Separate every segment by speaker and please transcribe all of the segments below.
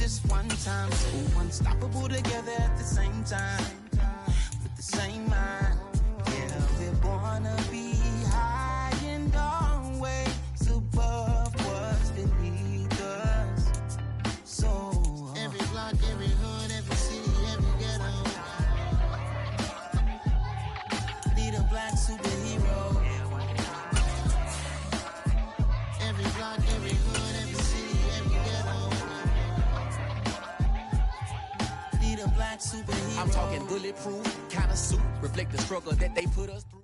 Speaker 1: just one time. So unstoppable together at the same time, with the same mind. Yeah, we're gonna be high and always above what's beneath us. So every block, every hood, every city, every ghetto need a black superhero. Every block, every hood, every city, every ghetto need a black superhero.
Speaker 2: I'm talking bulletproof kind of suit, reflect the struggle that they put us through.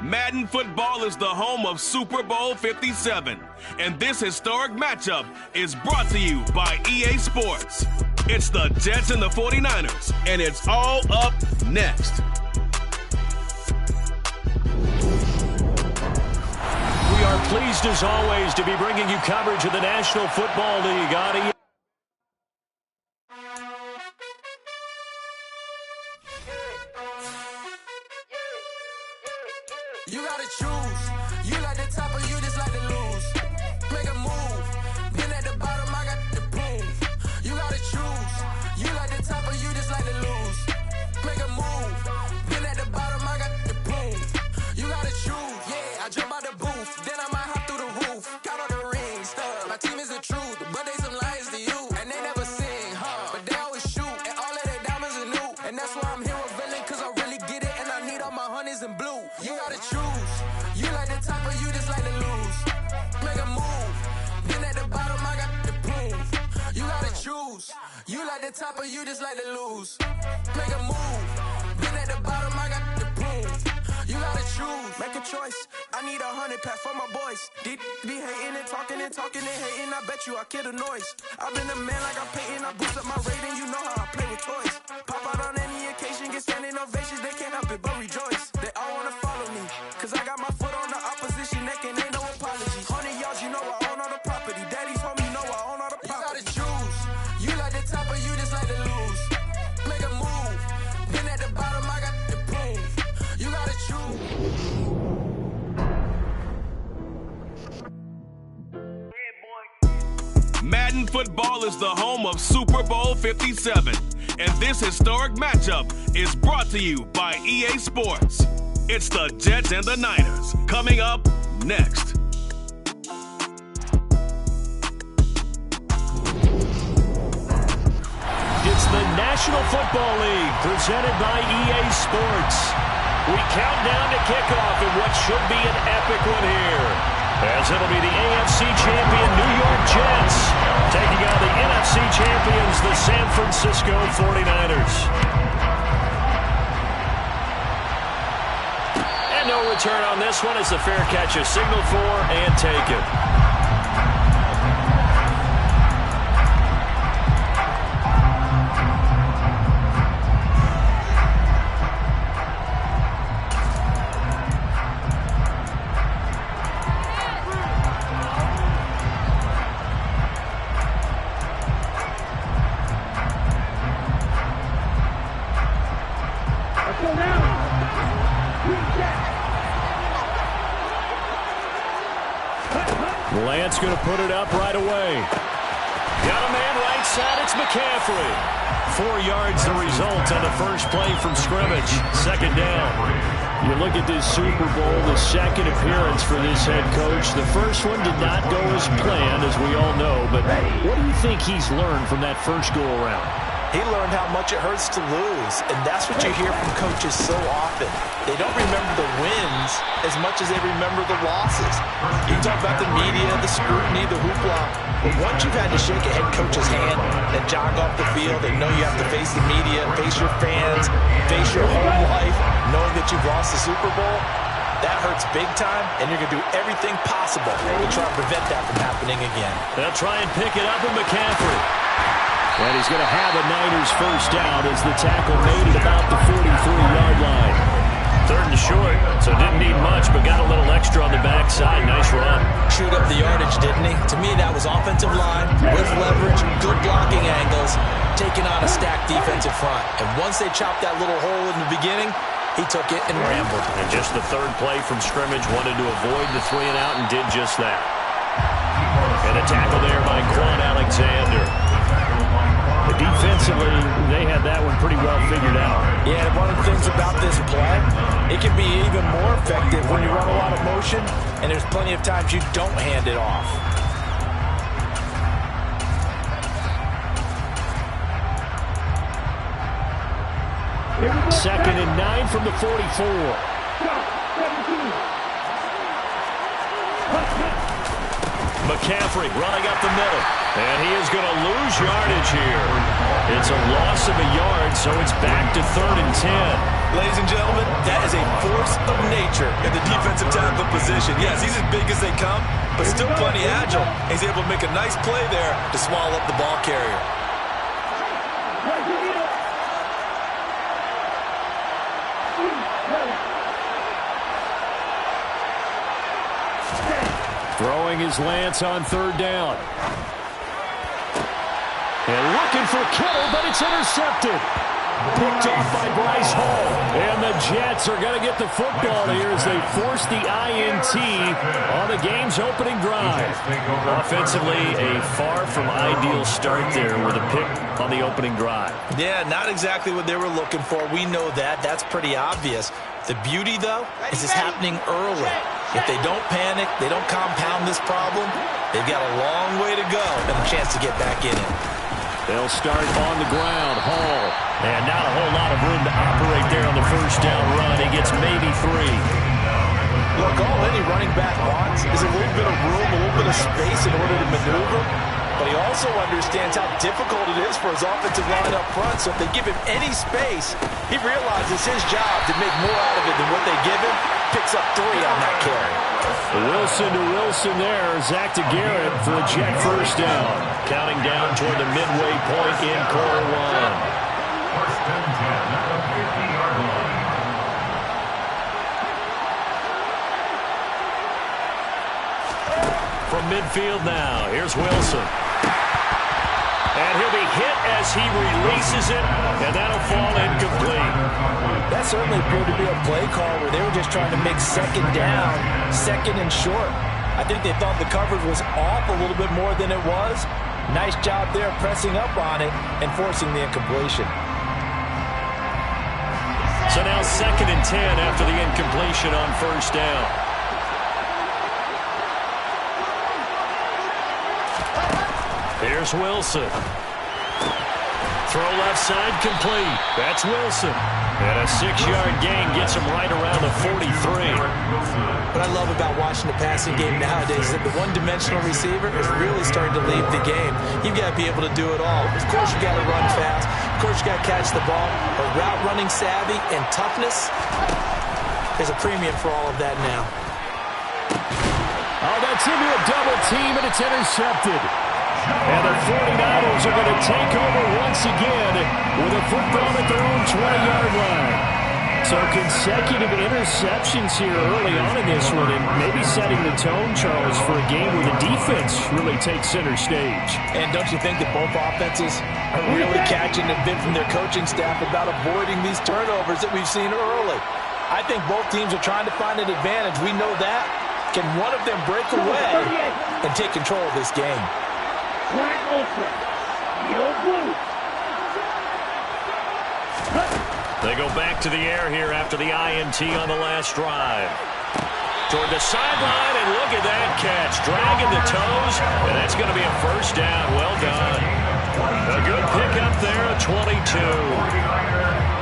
Speaker 3: Madden football is the home of Super Bowl 57, and this historic matchup is brought to you by EA Sports. It's the Jets and the 49ers, and it's all up next.
Speaker 4: We are pleased as always to be bringing you coverage of the National Football League.
Speaker 1: You gotta choose. You like the top or you just like to lose. Make a move. Been at the bottom, I got the proof. You gotta choose. You like the top or you just like to lose. Make a move. Been at the bottom, I got the proof. You gotta choose. Yeah, I jump out the booth. Then I might hop through the roof. Got all the rings, stuff. My team is the truth, but they some liars to you. And they never sing, but they always shoot. And all of their diamonds are new. And that's why I'm here revealing, cause I really get it. And I need all my honeys in blue. You gotta choose. You like the top or you just like to lose. Make a move. Been at the bottom, I got the proof. You gotta choose. You like the top or you just like to lose. Make a move. Been at the bottom, I got the proof. You gotta choose. Make a choice. I need 100 pack for my boys. Be hating and talking and talking and hating. I bet you I kill the noise. I've been a man like I'm Peyton. I boost up my rating. You know how I play with toys. Pop out on any occasion, get standing ovations. They can't help it but rejoice. They all wanna follow me, cause I got my foot on the opposition neck and ain't no apology. 100 yards, you know I own all the property. Daddy's home, you know I own all the property. You gotta choose. You like the top or you just like to lose. Make a move. Been at the bottom, I got the proof. You gotta choose.
Speaker 3: Madden football is the home of Super Bowl 57, and this historic matchup is brought to you by EA Sports. It's the Jets and the Niners, coming up next.
Speaker 4: It's the National Football League presented by EA Sports. We count down to kickoff in what should be an epic one here, as it'll be the AFC champion New York Jets taking on the NFC champions, the San Francisco 49ers. And no return on this one as the fair catch is signaled for and taken. Lance going to put it up right away. Got a man right side. It's McCaffrey. 4 yards the result on the first play from scrimmage. Second down. You look at this Super Bowl, the second appearance for this head coach. The first one did not go as planned, as we all know. But what do you think he's learned from that first go-around?
Speaker 5: He learned how much it hurts to lose, and that's what you hear from coaches so often. They don't remember the wins as much as they remember the losses. You talk about the media, the scrutiny, the hoopla, but once you've had to shake a head coach's hand and jog off the field and know you have to face the media, face your fans, face your home life, knowing that you've lost the Super Bowl, That hurts big time, and you're going to do everything possible to try to prevent that from happening again.
Speaker 4: They'll try and pick it up with McCaffrey. And he's going to have a Niners first down as the tackle made it about the 43-yard line. 3rd and short, so didn't need much, but got a little extra on the backside. Nice run.
Speaker 5: Chewed up the yardage, didn't he? To me, that was offensive line with leverage, good blocking angles, taking on a stacked defensive front. And once they chopped that little hole in the beginning, he took it and rambled.
Speaker 4: And just the 3rd play from scrimmage, wanted to avoid the 3-and-out and did just that. And a tackle there by Quan Alexander. Defensively, they had that one pretty well figured out.
Speaker 5: Yeah, one of the things about this play, it can be even more effective when you run a lot of motion, and there's plenty of times you don't hand it off.
Speaker 4: Second and 9 from the 44. McCaffrey running up the middle. And he is going to lose yardage here. It's a loss of a yard, so it's back to 3rd and 10.
Speaker 5: Ladies and gentlemen, that is a force of nature in the defensive tackle position. Yes, he's as big as they come, but still plenty agile. He's able to make a nice play there to swallow up the ball carrier.
Speaker 4: Throwing his Lance on 3rd down. And looking for Kittle, but it's intercepted. Picked off by Bryce Hall. And the Jets are going to get the football here as they force the INT on the game's opening drive. Offensively, a far from ideal start there with a pick on the opening drive.
Speaker 5: Yeah, not exactly what they were looking for. We know that. That's pretty obvious. The beauty, though, is it's happening early. If they don't panic, they don't compound this problem, they've got a long way to go and a chance to get back in it.
Speaker 4: They'll start on the ground. Hall. And not a whole lot of room to operate there on the first down run. He gets maybe 3.
Speaker 5: Look, all any running back wants is a little bit of room, a little bit of space in order to maneuver. But he also understands how difficult it is for his offensive line up front. So if they give him any space, he realizes his job to make more out of it than what they give him. Picks up 3 on that carry.
Speaker 4: Wilson to Wilson there. Zach to Garrett for a Jet first down. Counting down toward the midway point in quarter 1. From midfield now, here's Wilson. And he'll be hit as he releases it, and that'll fall incomplete.
Speaker 5: That certainly appeared to be a play call where they were just trying to make 2nd down, 2nd and short. I think they thought the coverage was off a little bit more than it was. Nice job there pressing up on it and forcing the incompletion.
Speaker 4: So now 2nd and 10 after the incompletion on first down. Here's Wilson. Throw left side complete. That's Wilson. And a 6-yard gain gets him right around the 43.
Speaker 5: What I love about watching the passing game nowadays is that the one-dimensional receiver is really starting to leave the game. You've got to be able to do it all. Of course, you got to run fast. Of course, you got to catch the ball. But route running savvy and toughness, there's a premium for all of that now.
Speaker 4: Oh, that's into a double team, and it's intercepted. And the 49ers are going to take over once again with a football at their own 20-yard line. So consecutive interceptions here early on in this one, and maybe setting the tone, Charles, for a game where the defense really takes center stage.
Speaker 5: And don't you think that both offenses are really catching a bit from their coaching staff about avoiding these turnovers that we've seen early? I think both teams are trying to find an advantage. We know that. Can one of them break away and take control of this game?
Speaker 4: They go back to the air here after the INT on the last drive. Toward the sideline, and look at that catch. Dragging the toes, and that's going to be a first down. Well done. A good pickup there, a 22.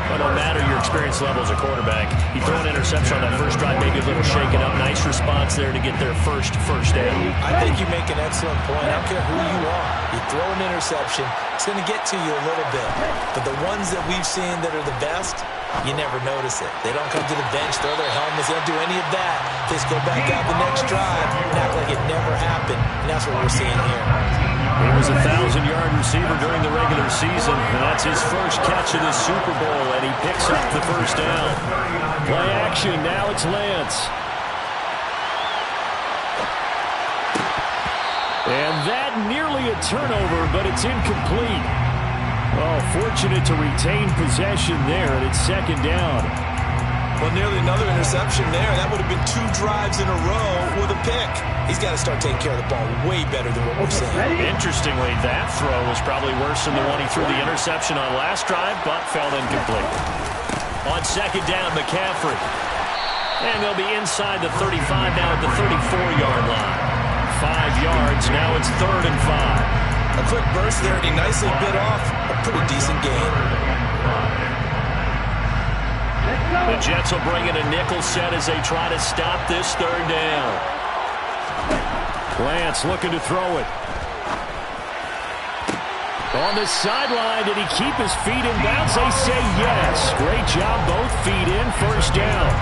Speaker 4: Well, no matter your experience level as a quarterback, you throw an interception on that first drive, maybe a little shaken up. Nice response there to get their first down.
Speaker 5: I think you make an excellent point. I don't care who you are. You throw an interception, it's going to get to you a little bit. But the ones that we've seen that are the best, you never notice it. They don't come to the bench, throw their helmets, they don't do any of that. They just go back out the next drive and act like it never happened. And that's what we're seeing here.
Speaker 4: He was a 1,000-yard receiver during the regular season, and that's his first catch of the Super Bowl, and he picks up the first down. Play action, now it's Lance. And that nearly a turnover, but it's incomplete. Oh, fortunate to retain possession there, and it's second down.
Speaker 5: Well, nearly another interception there. That would have been 2 drives in a row with a pick. He's got to start taking care of the ball way better than what we're seeing.
Speaker 4: Interestingly, that throw was probably worse than the one he threw the interception on last drive, but fell incomplete. On second down, McCaffrey. And they'll be inside the 35 now at the 34-yard line. 5 yards, now it's 3rd and 5.
Speaker 5: A quick burst there, and he nicely bit off a pretty decent gain.
Speaker 4: The Jets will bring in a nickel set as they try to stop this 3rd down. Lance looking to throw it. On the sideline, did he keep his feet in bounds? They say yes. Great job, both feet in, first down.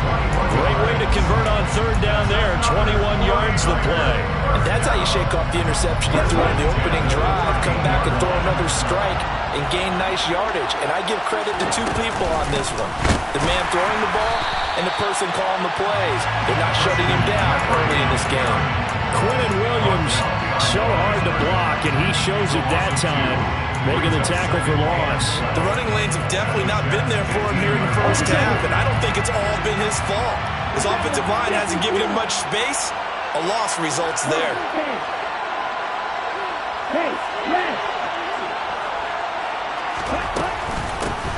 Speaker 4: Great way to convert on 3rd down there. 21 yards the play.
Speaker 5: And that's how you shake off the interception he threw on the opening drive, come back and throw another strike and gain nice yardage. And I give credit to 2 people on this one. The man throwing the ball and the person calling the plays. They're not shutting him down early in this game.
Speaker 4: Quinton Williams, so hard to block, and he shows it that time, making the tackle for loss.
Speaker 5: The running lanes have definitely not been there for him here in the first half, and I don't think it's all been his fault. His offensive line hasn't given him much space. A loss results there.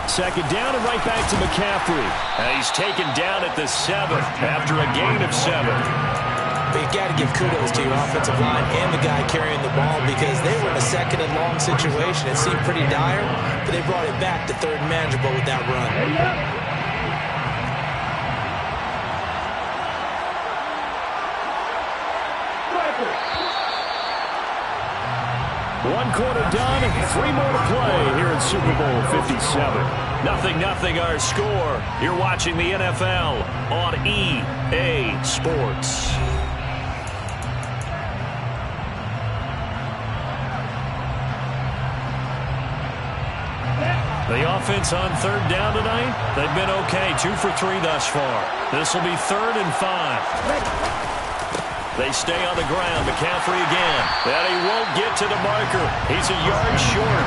Speaker 4: Second down and right back to McCaffrey. And he's taken down at the 7 after a gain of 7.
Speaker 5: But you got to give kudos to your offensive line and the guy carrying the ball because they were in a 2nd and long situation. It seemed pretty dire, but they brought it back to 3rd and manageable with that run.
Speaker 4: One quarter done, 3 more to play here in Super Bowl 57. 0-0 our score. You're watching the NFL on EA Sports. The offense on 3rd down tonight, they've been okay. 2 for 3 thus far. This will be 3rd and 5. They stay on the ground. McCaffrey again. And he won't get to the marker. He's a yard short.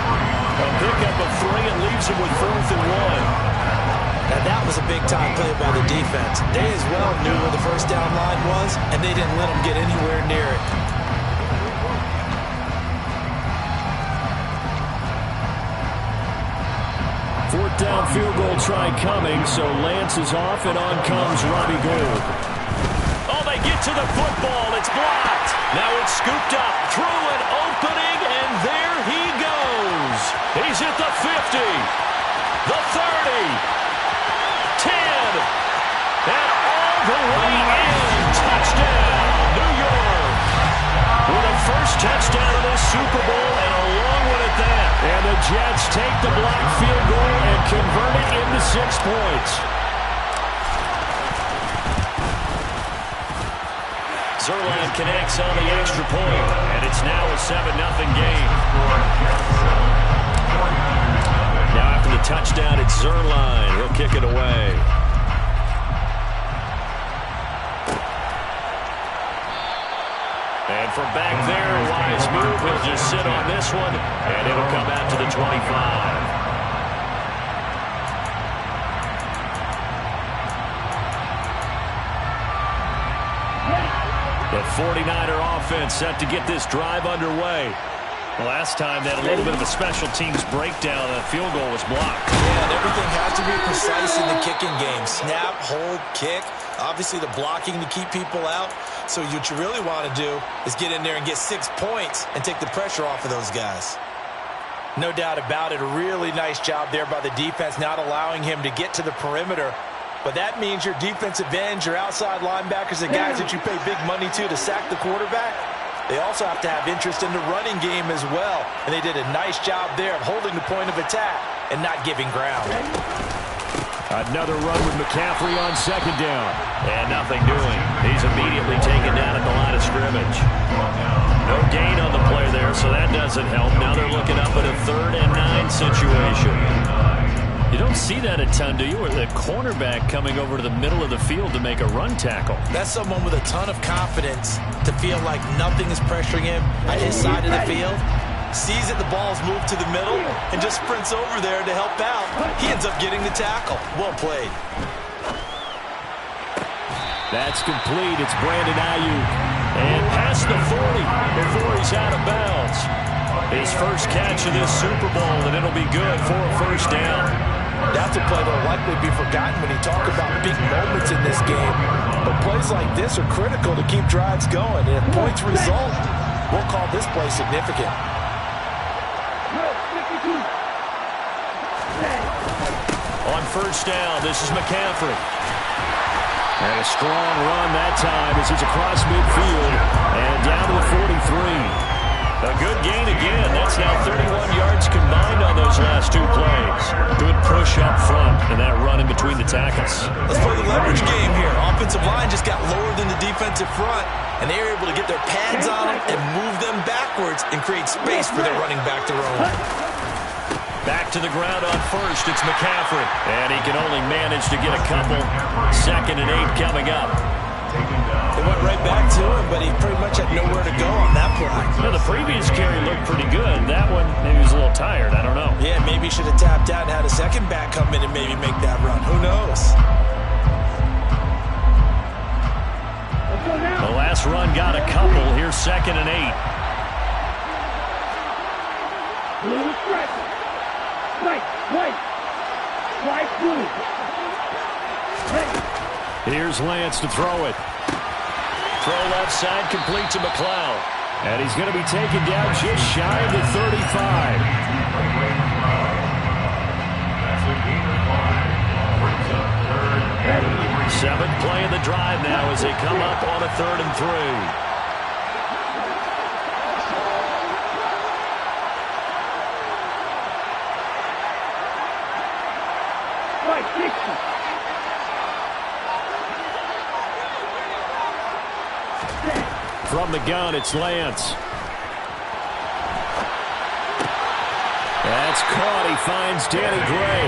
Speaker 4: A pickup of 3 and leaves him with 4th and 1.
Speaker 5: Now that was a big-time play by the defense. They as well knew where the first down line was, and they didn't let them get anywhere near it.
Speaker 4: Fourth down field goal try coming, so Lance is off, and on comes Robbie Gould. Oh, they get to the football. It's blocked. Now it's scooped up through an opening, and there he goes. He's at the 50, the 30, 10, and all the way in. Touchdown, New York. With a first touchdown of this Super Bowl, and a long one at that. And the Jets take the blocked field goal and convert it into 6 points. Zerline connects on the extra point, and it's now a 7-0 game. Now after the touchdown, it's Zerline. He'll kick it away. And from back there, a wise move. He'll just sit on this one, and it'll come out to the 25. The 49er offense set to get this drive underway. Last time they had a little bit of a special teams breakdown. A field goal was blocked.
Speaker 5: Yeah, and everything has to be precise in the kicking game. Snap, hold, kick. Obviously the blocking to keep people out. So what you really want to do is get in there and get 6 points and take the pressure off of those guys. No doubt about it. A really nice job there by the defense, not allowing him to get to the perimeter. But that means your defensive ends, your outside linebackers, the guys that you pay big money to sack the quarterback, they also have to have interest in the running game as well. And they did a nice job there of holding the point of attack and not giving ground.
Speaker 4: Another run with McCaffrey on second down.
Speaker 6: And nothing doing. He's immediately taken down at the line of scrimmage. No gain on the play there, so that doesn't help. Now they're looking up at a 3rd and 9 situation.
Speaker 4: You don't see that a ton, do you? Or the cornerback coming over to the middle of the field to make a run tackle.
Speaker 5: That's someone with a ton of confidence to feel like nothing is pressuring him at his side of the field. Sees it, the ball's moved to the middle, and just sprints over there to help out. He ends up getting the tackle. Well played.
Speaker 4: That's complete. It's Brandon Ayuk. And past the 40 before he's out of bounds. His first catch of this Super Bowl, and it'll be good for a first down.
Speaker 5: That's a play that will likely be forgotten when you talk about big moments in this game. But plays like this are critical to keep drives going. And if points result, we'll call this play significant.
Speaker 4: On first down, this is McCaffrey. And a strong run that time as he's across midfield and down to the 43. A good gain again. That's now 31 yards combined on those last 2 plays. Good push up front and that run in between the tackles.
Speaker 5: Let's play the leverage game here. Offensive line just got lower than the defensive front, and they were able to get their pads on them and move them backwards and create space for their running back to roam.
Speaker 4: Back to the ground on first. It's McCaffrey. And he can only manage to get a couple. 2nd and 8 coming up.
Speaker 5: They went right back to him, but he pretty much had nowhere to go on that play.
Speaker 4: Well, the previous carry looked pretty good. That one, maybe he was a little tired. I don't know.
Speaker 5: Yeah, maybe he should have tapped out and had a second back come in and maybe make that run. Who knows?
Speaker 4: The last run got a couple. Here's 2nd and 8. Here's Lance to throw it. Throw left side, complete to McLeod. And he's going to be taken down just shy of the 35. Seventh play of the drive now as they come up on a 3rd and 3. From the gun, it's Lance. That's caught. He finds Danny Gray.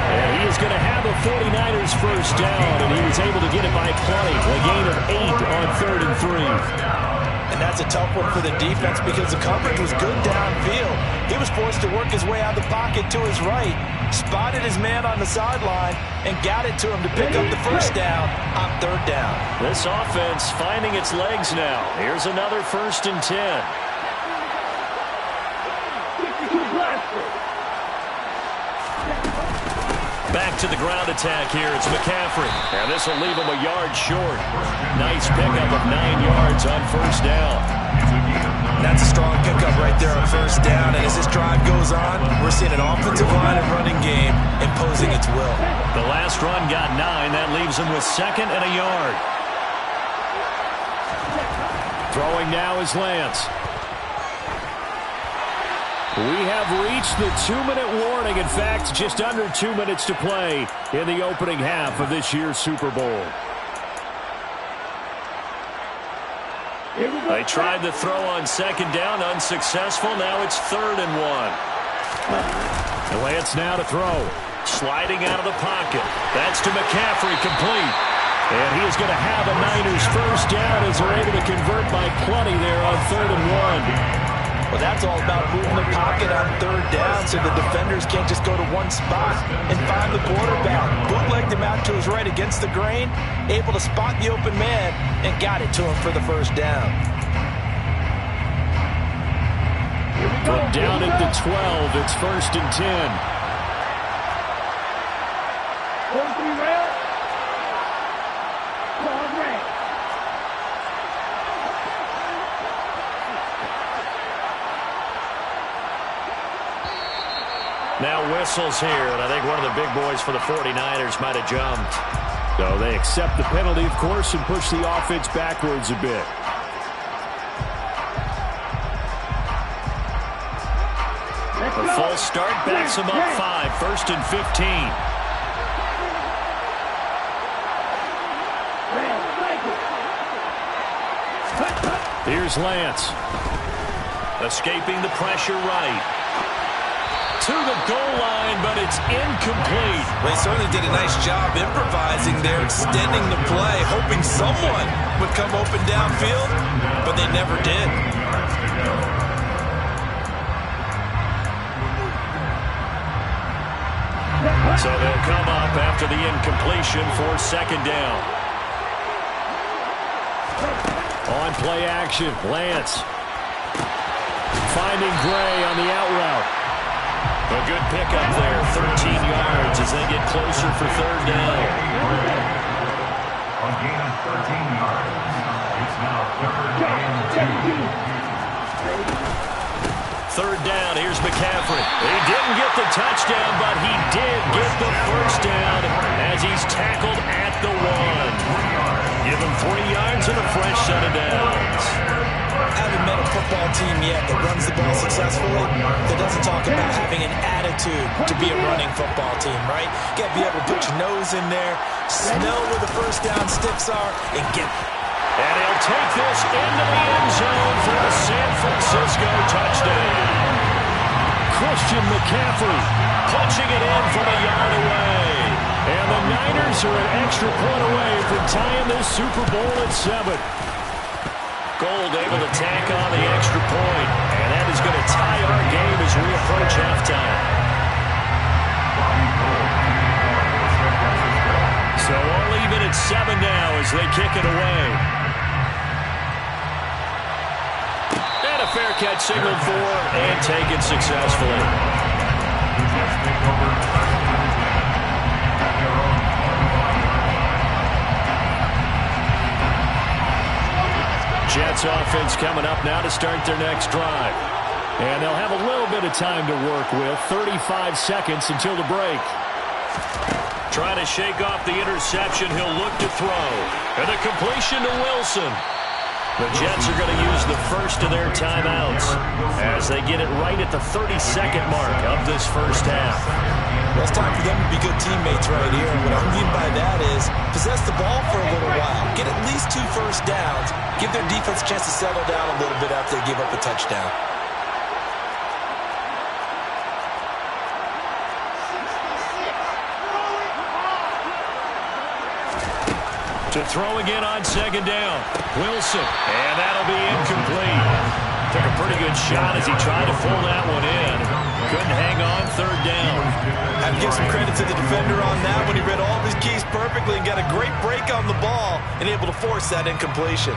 Speaker 4: And he is going to have a 49ers first down, and he was able to get it by plenty. A gain of 8 on 3rd and 3.
Speaker 5: And that's a tough one for the defense because the coverage was good downfield. He was forced to work his way out of the pocket to his right, spotted his man on the sideline, and got it to him to pick up the first down on 3rd down.
Speaker 4: This offense finding its legs now. Here's another 1st and 10. Back to the ground attack here. It's McCaffrey. And this will leave him a yard short. Nice pickup of 9 yards on first down.
Speaker 5: That's a strong pickup right there on first down. And as this drive goes on, we're seeing an offensive line and running game imposing its will.
Speaker 4: The last run got 9. That leaves him with 2nd and a yard. Throwing now is Lance. We have reached the 2-minute warning. In fact, just under 2 minutes to play in the opening half of this year's Super Bowl. They tried the throw on 2nd down, unsuccessful. Now it's 3rd and 1. Lance now to throw. Sliding out of the pocket. That's to McCaffrey, complete. And he is going to have a Niners first down as they're able to convert by plenty there on 3rd and 1.
Speaker 5: Well, that's all about moving the pocket on 3rd down so the defenders can't just go to one spot and find the quarterback. Bootlegged him out to his right against the grain, able to spot the open man, and got it to him for the first down.
Speaker 4: From down at the 12, it's 1st and 10. Now whistles here, and I think one of the big boys for the 49ers might have jumped. So they accept the penalty, of course, and push the offense backwards a bit. A full start backs him up 5, 1st and 15. Here's Lance.
Speaker 6: Escaping the pressure right. To the goal line, but it's incomplete.
Speaker 5: Well, he certainly did a nice job improvising there, extending the play, hoping someone would come open downfield, but they never did.
Speaker 6: So they'll come up after the incompletion for second down.
Speaker 4: On play action, Lance. Finding Gray on the out route.
Speaker 6: A good pickup there, 13 yards as they get closer for third down.
Speaker 7: On gain of 13 yards, it's now third and 2.
Speaker 6: Third down, here's McCaffrey. He didn't get the touchdown, but he did get the first down as he's tackled at the 1. Give him 3 yards and a fresh set of downs.
Speaker 5: Haven't met a football team yet that runs the ball successfully that doesn't talk about having an attitude to be a running football team, right? You got to be able to put your nose in there, smell where the first down sticks are, and get it.
Speaker 6: And he'll take this into the end zone for a San Francisco touchdown.
Speaker 4: Christian McCaffrey
Speaker 6: Punching it in from a yard away.
Speaker 4: And the Niners are an extra point away from tying this Super Bowl at 7.
Speaker 6: Gold able to tack on the extra point, and that is going to tie our game as we approach halftime. So all even at 7 now as they kick it away. And a fair catch signaled for and taken successfully.
Speaker 4: Jets offense coming up now to start their next drive. And they'll have a little bit of time to work with. 35 seconds until the break.
Speaker 6: Trying to shake off the interception. He'll look to throw. And a completion to Wilson. The Jets are going to use the first of their timeouts as they get it right at the 32nd mark of this first half.
Speaker 5: Well, it's time for them to be good teammates right here. And what I mean by that is possess the ball for a little while. Get at least 2 first downs. Give their defense a chance to settle down a little bit after they give up a touchdown.
Speaker 6: To throw again on second down. Wilson. And that'll be incomplete. Took a pretty good shot as he tried to pull that one in. Couldn't hang on third down.
Speaker 5: Have to give some credit to the defender on that when he read all of his keys perfectly and got a great break on the ball and able to force that incompletion.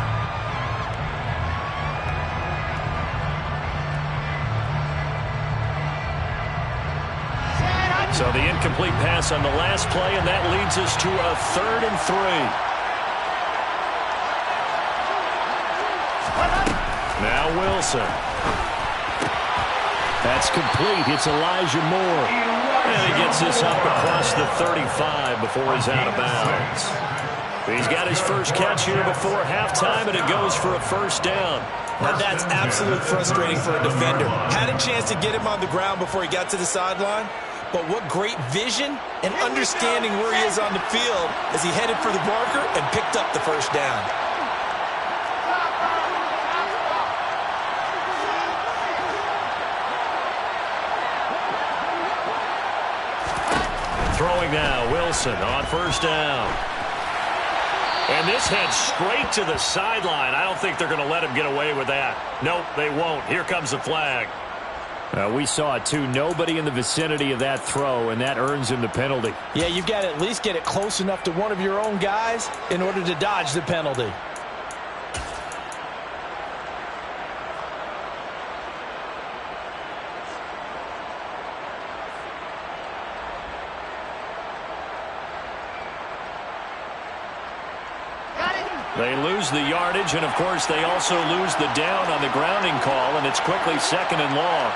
Speaker 6: So the incomplete pass on the last play, and that leads us to a 3rd and 3. Now Wilson.
Speaker 4: That's complete. It's Elijah Moore.
Speaker 6: And he gets this up across the 35 before he's out of bounds. He's got his first catch here before halftime, and it goes for a first down.
Speaker 5: Now that's absolutely frustrating for a defender. Had a chance to get him on the ground before he got to the sideline, but what great vision and understanding where he is on the field as he headed for the marker and picked up the first down.
Speaker 6: Throwing now, Wilson on first down. And this heads straight to the sideline. I don't think they're going to let him get away with that. Nope, they won't. Here comes the flag.
Speaker 4: We saw it too. Nobody in the vicinity of that throw, and that earns him the penalty.
Speaker 5: Yeah, you've got to at least get it close enough to one of your own guys in order to dodge the penalty.
Speaker 6: They lose the yardage, and of course they also lose the down on the grounding call, and it's quickly 2nd and long.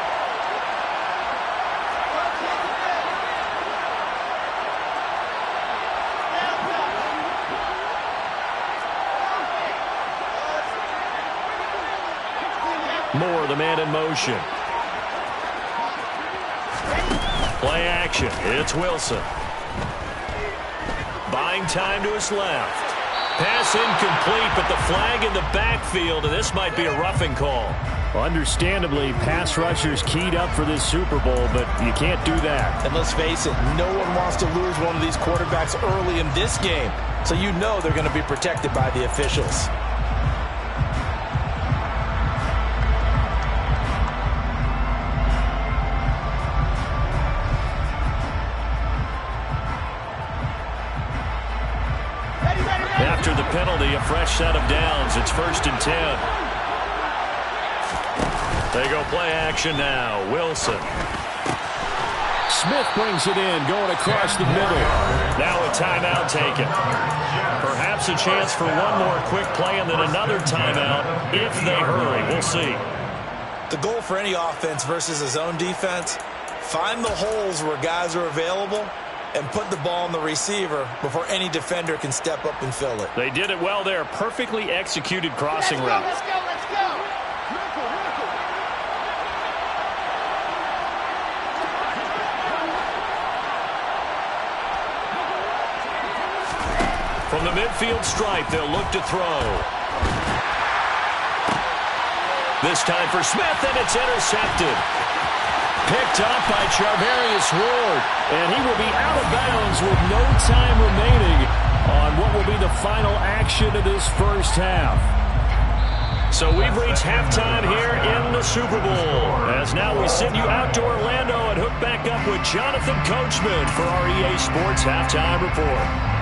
Speaker 6: Moore, the man in motion. Play action. It's Wilson. Buying time to his left. Pass incomplete, but the flag in the backfield, and this might be a roughing call.
Speaker 4: Understandably, pass rushers keyed up for this Super Bowl, but you can't do that.
Speaker 5: And let's face it, no one wants to lose one of these quarterbacks early in this game. So you know they're going to be protected by the officials.
Speaker 6: After the penalty, a fresh set of downs. It's 1st and 10. They go play action now. Wilson.
Speaker 4: Smith brings it in, going across the middle.
Speaker 6: Now a timeout taken. Perhaps a chance for one more quick play and then another timeout if they hurry. We'll see.
Speaker 5: The goal for any offense versus a zone defense, find the holes where guys are available and put the ball on the receiver before any defender can step up and fill it.
Speaker 6: They did it well there. Perfectly executed crossing route.
Speaker 1: Let's go, let's go.
Speaker 6: From the midfield stripe, they'll look to throw. This time for Smith, and it's intercepted. Picked up by Charvarius Ward, and he will be out of bounds with no time remaining on what will be the final action of this first half. So we've reached halftime here in the Super Bowl, as now we send you out to Orlando and hook back up with Jonathan Coachman for our EA Sports Halftime Report.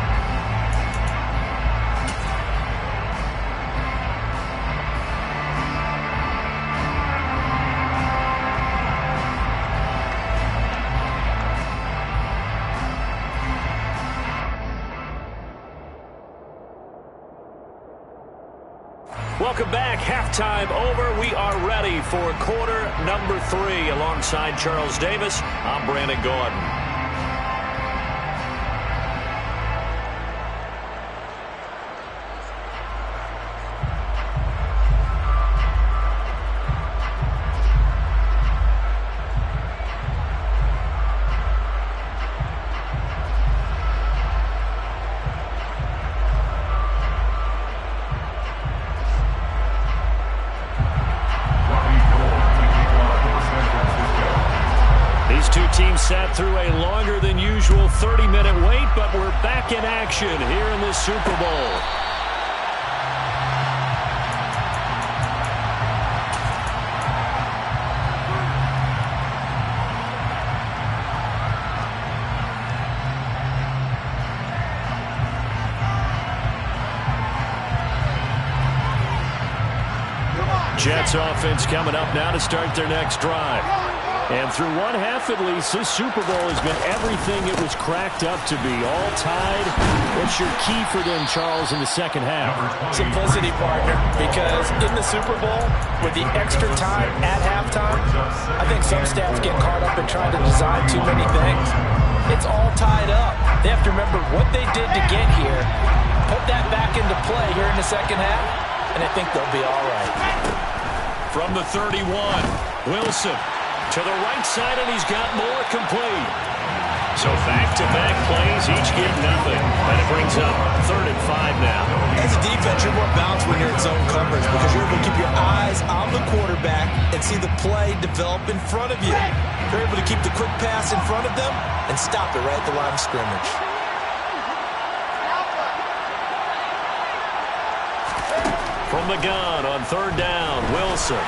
Speaker 6: Welcome back. Halftime over. We are ready for quarter number 3. Alongside Charles Davis, I'm Brandon Gordon. Sat through a longer than usual 30-minute wait, but we're back in action here in the Super Bowl. Jets offense coming up now to start their next drive. And through one half at least, this Super Bowl has been everything it was cracked up to be. All tied. What's your key for them, Charles, in the second half?
Speaker 5: Simplicity, partner, because in the Super Bowl, with the extra time at halftime, I think some staffs get caught up in trying to design too many things. It's all tied up. They have to remember what they did to get here, put that back into play here in the second half, and I think they'll be all right.
Speaker 6: From the 31, Wilson. To the right side, and he's got more complete. So back-to-back plays, each get nothing. And it brings up 3rd and 5 now.
Speaker 5: As a defense, you're more balanced when you're in zone coverage because you're able to keep your eyes on the quarterback and see the play develop in front of you. You're able to keep the quick pass in front of them and stop it right at the line of scrimmage.
Speaker 6: From the gun on 3rd down, Wilson.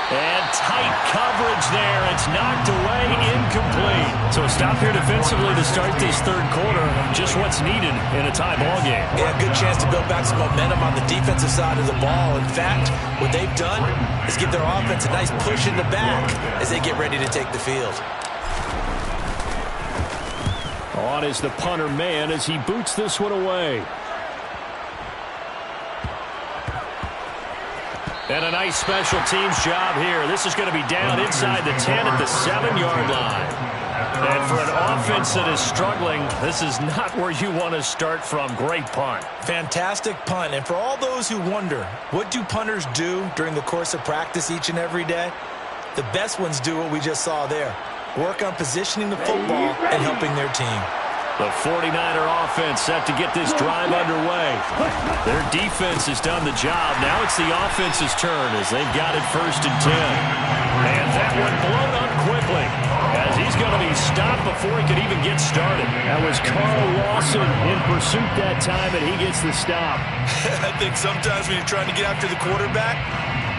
Speaker 6: And tight coverage there. It's knocked away, incomplete. So a stop here defensively to start this third quarter. Just what's needed in a tie ball game.
Speaker 5: Yeah, good chance to build back some momentum on the defensive side of the ball. In fact, what they've done is give their offense a nice push in the back as they get ready to take the field.
Speaker 4: On is the punter man as he boots this one away.
Speaker 6: And a nice special teams job here. This is going to be down inside the 10 at the 7-yard line. And for an offense that is struggling, this is not where you want to start from. Great punt.
Speaker 5: Fantastic punt. And for all those who wonder, what do punters do during the course of practice each and every day? The best ones do what we just saw there. Work on positioning the football and helping their team.
Speaker 6: The 49er offense set to get this drive underway. Their defense has done the job. Now it's the offense's turn as they've got it 1st and 10. And that one blown up quickly as he's going to be stopped before he could even get started.
Speaker 4: That was Carl Lawson in pursuit that time, and he gets the stop.
Speaker 5: I think sometimes when you're trying to get after the quarterback,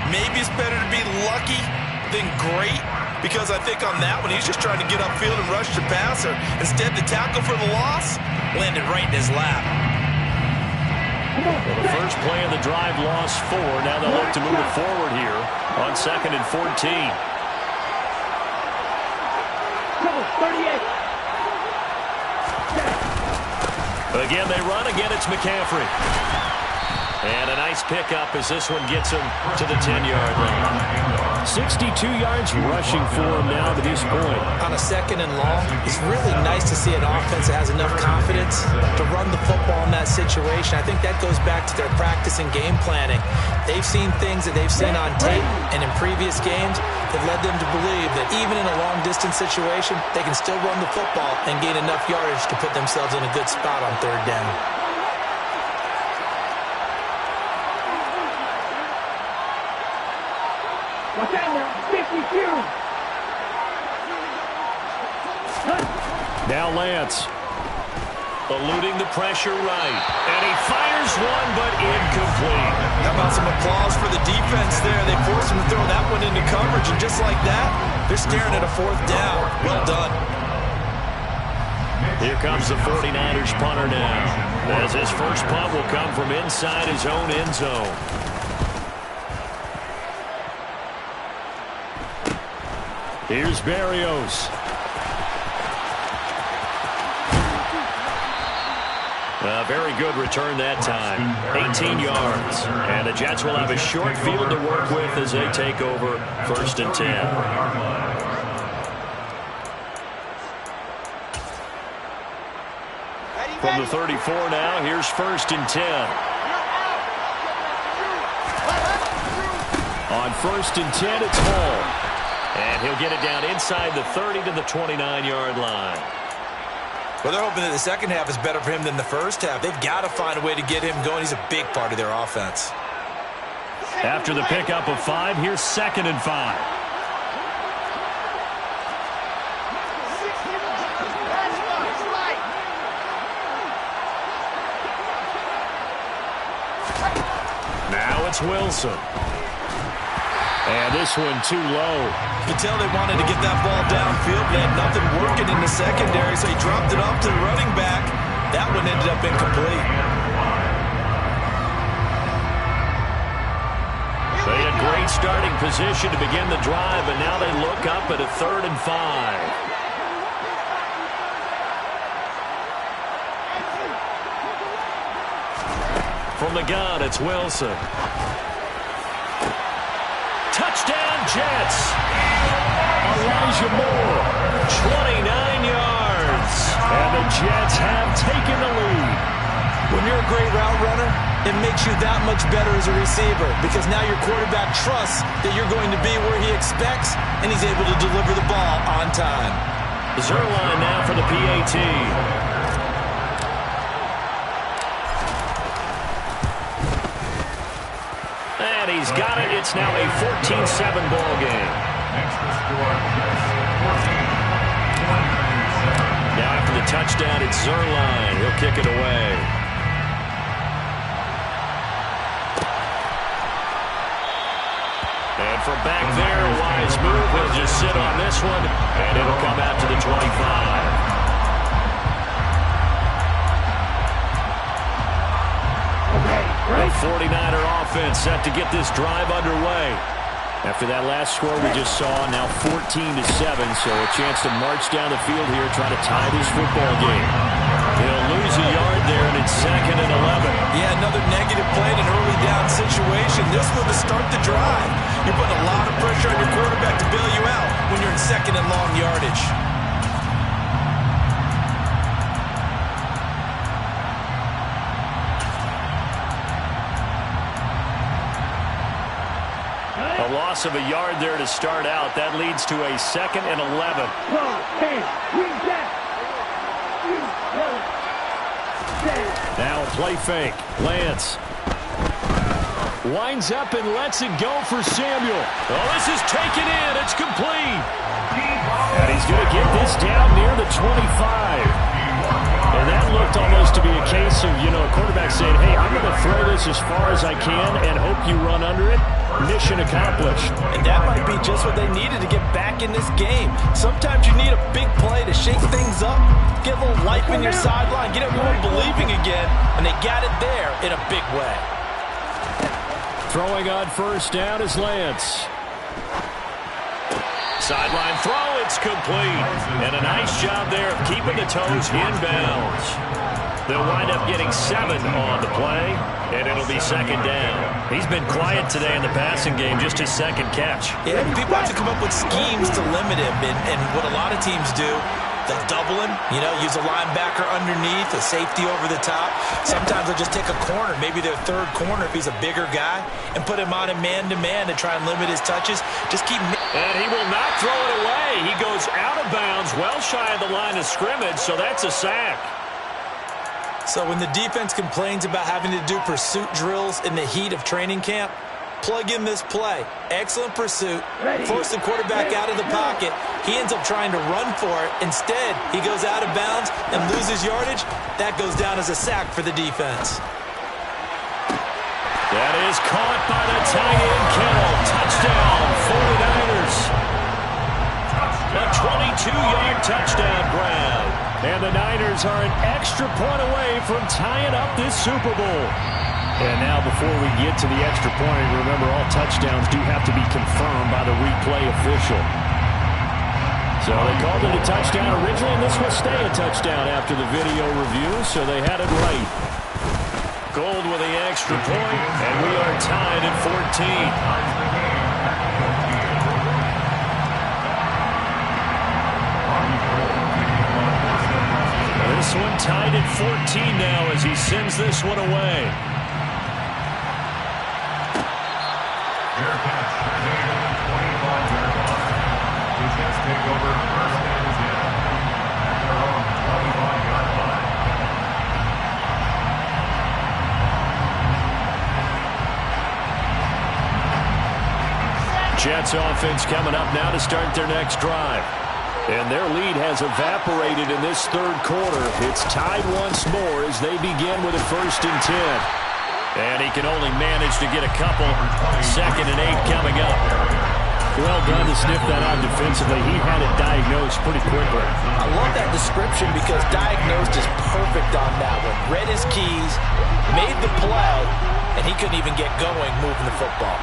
Speaker 5: maybe it's better to be lucky than great. Because I think on that one, he's just trying to get upfield and rush the passer. Instead, the tackle for the loss landed right in his lap.
Speaker 6: Well, the first play of the drive lost 4. Now they'll look to move it forward here on 2nd and 14. Again, they run. Again, it's McCaffrey. And a nice pickup as this one gets him to the 10-yard line.
Speaker 4: 62 yards rushing for him now to this point.
Speaker 5: On a 2nd and long, it's really nice to see an offense that has enough confidence to run the football in that situation. I think that goes back to their practice and game planning. They've seen things that they've seen on tape and in previous games that led them to believe that even in a long-distance situation, they can still run the football and gain enough yardage to put themselves in a good spot on 3rd down.
Speaker 4: Now Lance.
Speaker 6: Eluding the pressure right. And he fires one, but incomplete.
Speaker 5: How about some applause for the defense there? They forced him to throw that one into coverage, and just like that, they're staring at a 4th down. Well done.
Speaker 6: Here comes the 49ers punter now, as his first punt will come from inside his own end zone.
Speaker 4: Here's Berrios.
Speaker 6: A very good return that time. 18 yards. And the Jets will have a short field to work with as they take over 1st and 10. From the 34 now, here's 1st and 10.
Speaker 4: On 1st and 10, it's Hall.
Speaker 6: And he'll get it down inside the 30 to the 29-yard line.
Speaker 5: Well, they're hoping that the second half is better for him than the first half. They've got to find a way to get him going. He's a big part of their offense.
Speaker 4: After the pickup of 5, here's 2nd and 5. Now it's Wilson. And this one too low.
Speaker 5: You can tell they wanted to get that ball downfield. They had nothing working in the secondary, so he dropped it off to the running back. That one ended up incomplete.
Speaker 6: They had great starting position to begin the drive, but now they look up at a 3rd and 5. From the gun, it's Wilson. Touchdown, Jets.
Speaker 4: Elijah Moore.
Speaker 6: 29 yards.
Speaker 4: And the Jets have taken the lead.
Speaker 5: When you're a great route runner, it makes you that much better as a receiver because now your quarterback trusts that you're going to be where he expects, and he's able to deliver the ball on time.
Speaker 6: Zerline now for the PAT. And he's got it. It's now a 14-7 ball game. Now after the touchdown, it's Zerline. He'll kick it away. And from back there, a wise move. He'll just sit on this one, and it'll come out to the 25. The 49er offense set to get this drive underway. After that last score we just saw, now 14-7, so a chance to march down the field here, try to tie this football game. He'll lose a yard there, and it's 2nd and 11.
Speaker 5: Yeah, another negative play in an early down situation. This one to start the drive. You're putting a lot of pressure on your quarterback to bail you out when you're in 2nd and long yardage.
Speaker 6: A loss of a yard there to start out. That leads to a 2nd and 11.
Speaker 4: Now a play fake. Lance winds up and lets it go for Samuel. Oh, this is taken in. It's complete. And he's going to get this down near the 25. And that looked almost to be a case of, a quarterback saying, hey, I'm going to throw this as far as I can and hope you run under it. Mission accomplished.
Speaker 5: And that might be just what they needed to get back in this game. Sometimes you need a big play to shake things up, get a little life in your sideline, get everyone believing again, and they got it there in a big way.
Speaker 4: Throwing on first down is Lance.
Speaker 6: Sideline throw, it's complete. And a nice job there of keeping the toes inbounds. They'll wind up getting 7 on the play, and it'll be second down. He's been quiet today in the passing game, just his second catch.
Speaker 5: Yeah, people have to come up with schemes to limit him, and what a lot of teams do, they'll double him, use a linebacker underneath, a safety over the top. Sometimes they'll just take a corner, maybe their third corner if he's a bigger guy, and put him on a man-to-man to try and limit his touches. Just keep...
Speaker 6: And he will not throw it away. He goes out of bounds, well shy of the line of scrimmage, so that's a sack.
Speaker 5: So when the defense complains about having to do pursuit drills in the heat of training camp, plug in this play. Excellent pursuit. Force the quarterback out of the pocket. He ends up trying to run for it. Instead, he goes out of bounds and loses yardage. That goes down as a sack for the defense.
Speaker 6: That is caught by the tight end, Kittle. Touchdown, 49ers. A 22-yard touchdown grab.
Speaker 4: And the Niners are an extra point away from tying up this Super Bowl. And now before we get to the extra point, remember all touchdowns do have to be confirmed by the replay official. So they called it a touchdown originally, and this will stay a touchdown after the video review, so they had it right.
Speaker 6: Gold with the extra point, and we are tied at 14. This one tied at 14 now as he sends this one away.
Speaker 7: Fair catch. 25-yard line. Defense take over first and 10. At their own 25-yard line.
Speaker 4: Jets offense coming up now to start their next drive. And their lead has evaporated in this third quarter. It's tied once more as they begin with a 1st and 10.
Speaker 6: And he can only manage to get a couple. 2nd and 8 coming up.
Speaker 4: Well done to sniff that out defensively. He had it diagnosed pretty quickly.
Speaker 5: I love that description because diagnosed is perfect on that one. Read his keys, made the play, and he couldn't even get going moving the football.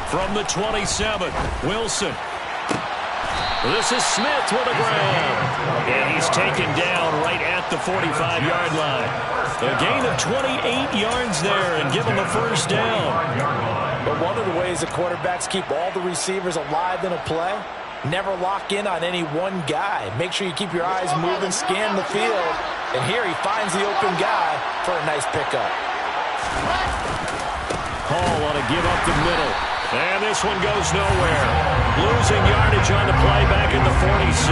Speaker 6: From the 27, Wilson. This is Smith with a grab. And he's taken down right at the 45-yard line. A gain of 28 yards there and give him a 1st down.
Speaker 5: But one of the ways the quarterbacks keep all the receivers alive in a play, never lock in on any one guy. Make sure you keep your eyes moving, scan the field. And here he finds the open guy for a nice pickup.
Speaker 4: Hall on a give up the middle.
Speaker 6: And this one goes nowhere. Losing yardage on the play back in the 46.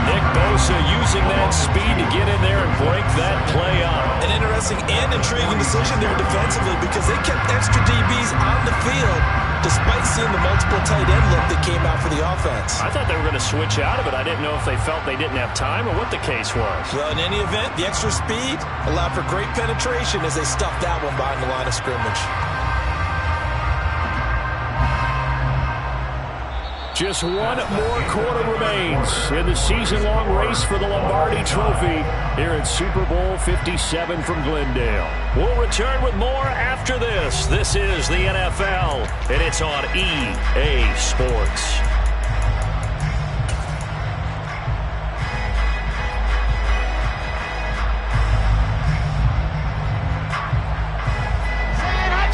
Speaker 6: Nick Bosa using that speed to get in there and break that play up.
Speaker 5: An interesting and intriguing decision there defensively because they kept extra DBs on the field despite seeing the multiple tight end look that came out for the offense.
Speaker 6: I thought they were going to switch out of it. I didn't know if they felt they didn't have time or what the case was.
Speaker 5: Well, in any event, the extra speed allowed for great penetration as they stuffed that one behind the line of scrimmage.
Speaker 4: Just one more quarter remains in the season-long race for the Lombardi Trophy here at Super Bowl 57 from Glendale.
Speaker 6: We'll return with more after this. This is the NFL, and it's on EA Sports.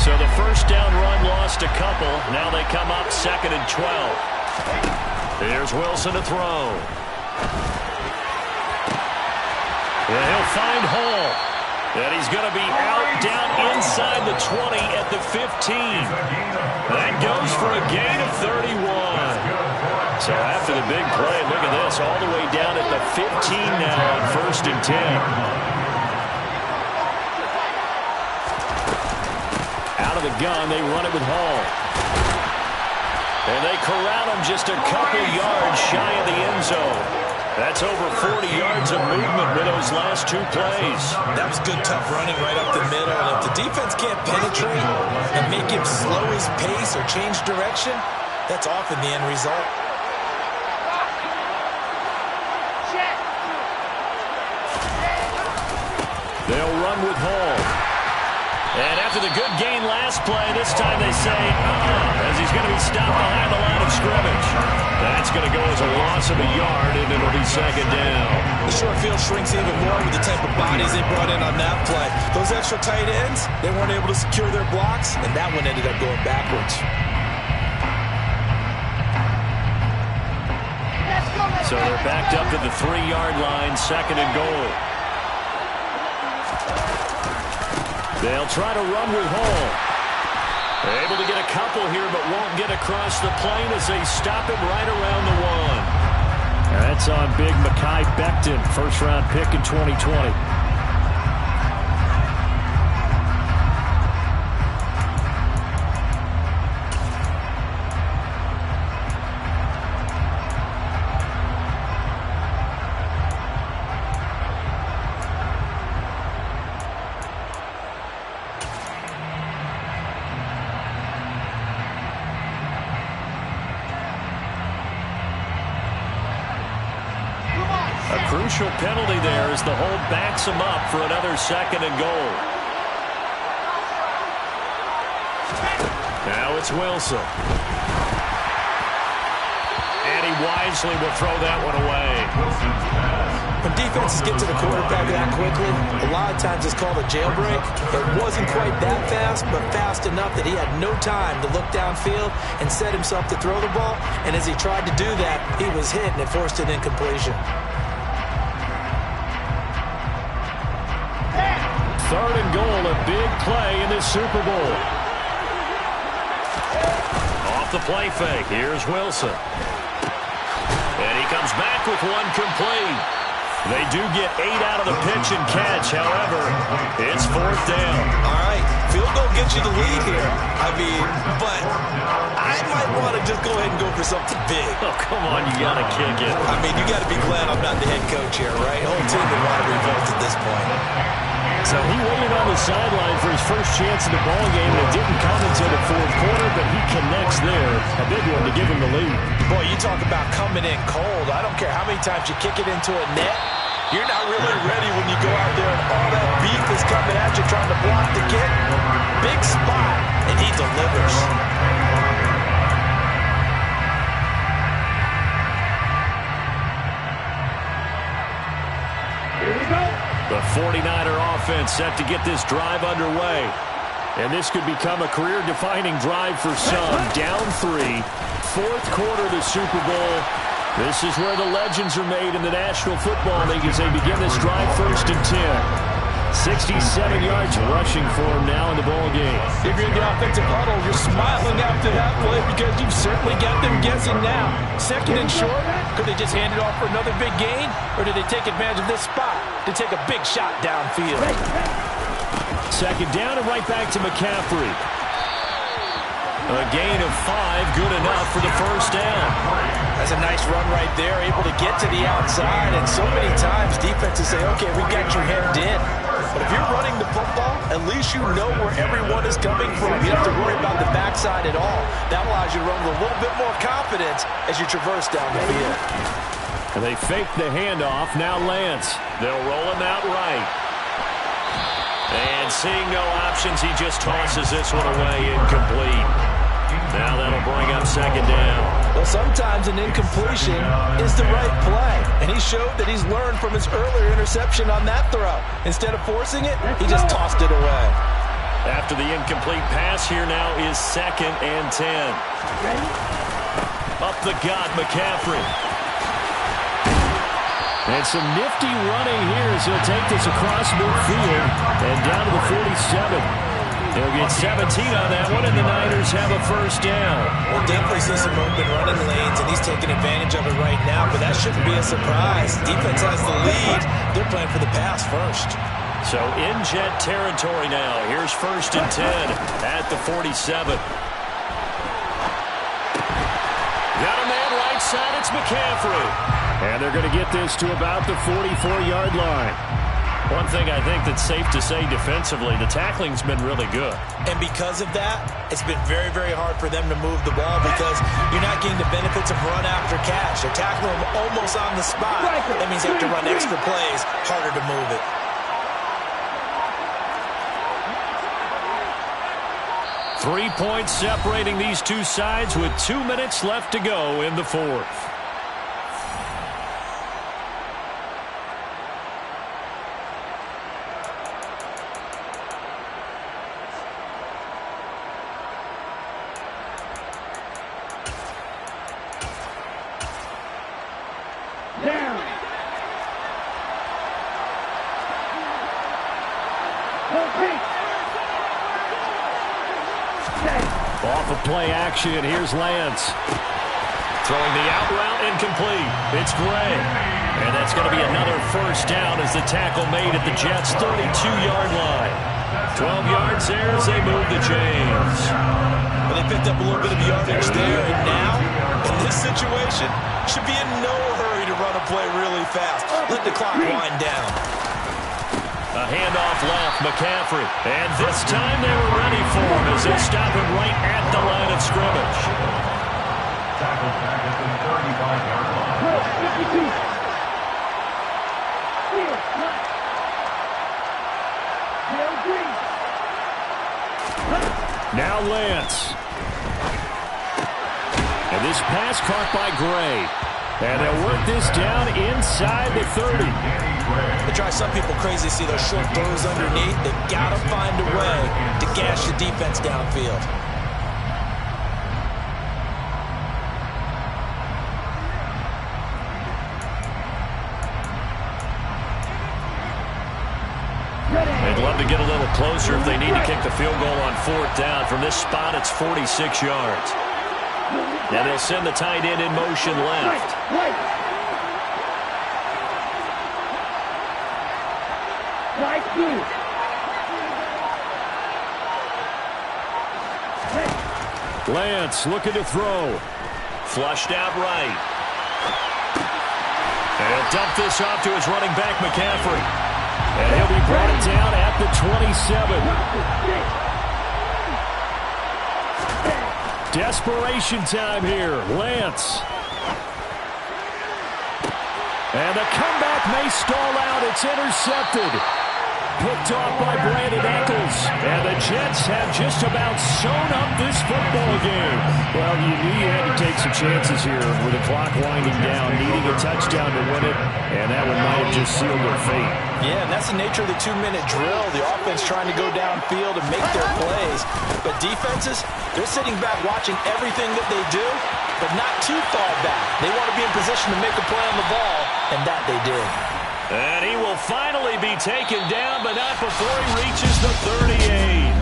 Speaker 6: So the first down run lost a couple. Now they come up 2nd and 12. Here's Wilson to throw. And he'll find Hall. And he's going to be out down inside the 20 at the 15. That goes for a gain of 31. So after the big play, look at this, all the way down at the 15 now on 1st and 10. Out of the gun, they run it with Hall. And they corral him just a couple yards shy of the end zone. That's over 40 yards of movement with those last 2 plays.
Speaker 5: That was good, tough running right up the middle. And if the defense can't penetrate and make him slow his pace or change direction, that's often the end result.
Speaker 6: They'll run with Hall. And after the good gain last play, this time they say, as he's going to be stopped behind the line of scrimmage. That's going to go as a loss of a yard, and it'll be 2nd down.
Speaker 5: The short field shrinks even more with the type of bodies they brought in on that play. Those extra tight ends, they weren't able to secure their blocks, and that one ended up going backwards.
Speaker 6: So they're backed up to the 3-yard line, 2nd and goal. They'll try to run with Hall. Able to get a couple here, but won't get across the plane as they stop him right around the 1.
Speaker 4: That's on big Mekhi Becton, first-round pick in 2020.
Speaker 6: Crucial penalty there as the hold backs him up for another 2nd and goal. Now it's Wilson. And he wisely will throw that one away.
Speaker 5: When defenses get to the quarterback that quickly, a lot of times it's called a jailbreak. It wasn't quite that fast, but fast enough that he had no time to look downfield and set himself to throw the ball. And as he tried to do that, he was hit and it forced an incompletion.
Speaker 6: 3rd and goal, a big play in this Super Bowl. Off the play fake, here's Wilson. And he comes back with one complete. They do get 8 out of the pitch and catch, however, it's 4th down.
Speaker 5: All right, field goal gets you the lead here. I mean, but I might want to just go ahead and go for something big.
Speaker 6: Oh, come on, you got to kick it.
Speaker 5: I mean, you got to be glad I'm not the head coach here, right? The whole team would want to revolt at this point.
Speaker 4: So he waited on the sideline for his first chance in the ballgame, and it didn't come until the 4th quarter, but he connects there. A big one to give him the lead.
Speaker 5: Boy, you talk about coming in cold. I don't care how many times you kick it into a net. You're not really ready when you go out there and all that beef is coming at you trying to block the kick. Big spot, and he delivers.
Speaker 6: The 49er offense set to get this drive underway.
Speaker 4: And this could become a career-defining drive for some. Down 3, 4th quarter of the Super Bowl. This is where the legends are made in the National Football League as they begin this drive 1st and 10. 67 yards rushing for him now in the ball game.
Speaker 5: If you're in the offensive huddle, you're smiling after that play because you've certainly got them guessing now. 2nd and short, could they just hand it off for another big gain? Or did they take advantage of this spot to take a big shot downfield?
Speaker 4: 2nd down and right back to McCaffrey.
Speaker 6: A gain of 5, good enough for the 1st down.
Speaker 5: That's a nice run right there, able to get to the outside. And so many times defenses say, okay, we got you hemmed in. But if you're running the football, at least you know where everyone is coming from. You don't have to worry about the backside at all. That allows you to run with a little bit more confidence as you traverse down the field.
Speaker 4: And they fake the handoff. Now Lance.
Speaker 6: They'll roll him out right. And seeing no options, he just tosses this one away, incomplete. Now that'll bring up 2nd down.
Speaker 5: Well, sometimes an incompletion is the right play. And he showed that he's learned from his earlier interception on that throw. Instead of forcing it, he just tossed it away.
Speaker 6: After the incomplete pass, here now is 2nd and 10. Up the gut, McCaffrey.
Speaker 4: And some nifty running here as he'll take this across midfield and down to the 47. He'll get 17 on that one, and the Niners have a first down.
Speaker 5: We'll definitely see some open running lanes, and he's taking advantage of it right now, but that shouldn't be a surprise. Defense has the lead. They're playing for the pass first.
Speaker 6: So in Jet territory now. Here's 1st and 10 at the 47.
Speaker 4: Got a man right side. It's McCaffrey. And they're going to get this to about the 44-yard line.
Speaker 6: One thing I think that's safe to say defensively, the tackling's been really good.
Speaker 5: And because of that, it's been very, very hard for them to move the ball because you're not getting the benefits of run after catch. They're tackling them almost on the spot. That means they have to run extra plays, harder to move it.
Speaker 6: Three points separating these two sides with 2 minutes left to go in the fourth.
Speaker 4: Off of play action, here's Lance.
Speaker 6: Throwing the out route incomplete. It's Gray. And that's going to be another first down as the tackle made at the Jets' 32-yard line. 12 yards there as they move the chains.
Speaker 5: But they picked up a little bit of yardage there, and now, in this situation, should be in no hurry to run a play really fast. Let the clock wind down.
Speaker 6: A handoff left, McCaffrey. And this time they were ready for him as they stop him right at the line of scrimmage.
Speaker 7: Tackle back at the 35-yard line.
Speaker 4: Now Lance. And this pass caught by Gray. And they'll work this down inside the 30.
Speaker 5: They drive some people crazy to see those short throws underneath. They've got to find a way to gash the defense downfield.
Speaker 6: They'd love to get a little closer if they need to kick the field goal on 4th down. From this spot, it's 46 yards. Now they'll send the tight end in motion left.
Speaker 4: Lance looking to throw.
Speaker 6: Flushed out right. And he'll dump this off to his running back, McCaffrey.
Speaker 4: And he'll be brought down at the 27. Desperation time here. Lance. And the comeback may stall out. It's intercepted. Picked off by Brandon Eccles. And the Jets have just about sewn up this football game. Well, you knew you had to take some chances here with the clock winding down, needing a touchdown to win it, and that one might have just sealed their fate.
Speaker 5: Yeah, and that's the nature of the 2-minute drill. The offense trying to go downfield and make their plays. But defenses, they're sitting back watching everything that they do, but not too far back. They want to be in position to make a play on the ball, and that they did.
Speaker 6: And he will finally be taken down, but not before he reaches the 38.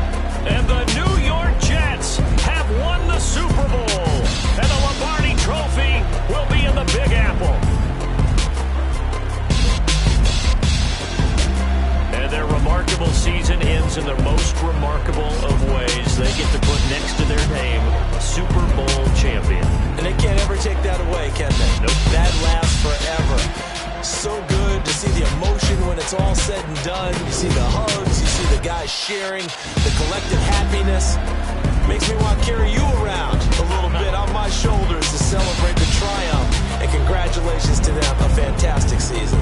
Speaker 6: And the New York Jets have won the Super Bowl. And the Lombardi Trophy will be in the Big Apple. And their remarkable season ends in the most remarkable of ways. They get to put next to their name, Super Bowl champion.
Speaker 5: And they can't ever take that away, can they?
Speaker 6: Nope.
Speaker 5: That lasts forever. So good to see the emotion when it's all said and done. You see the hugs, you see the guys sharing, the collective happiness. Makes me want to carry you around a little bit on my shoulders to celebrate the triumph. And congratulations to them, a fantastic season.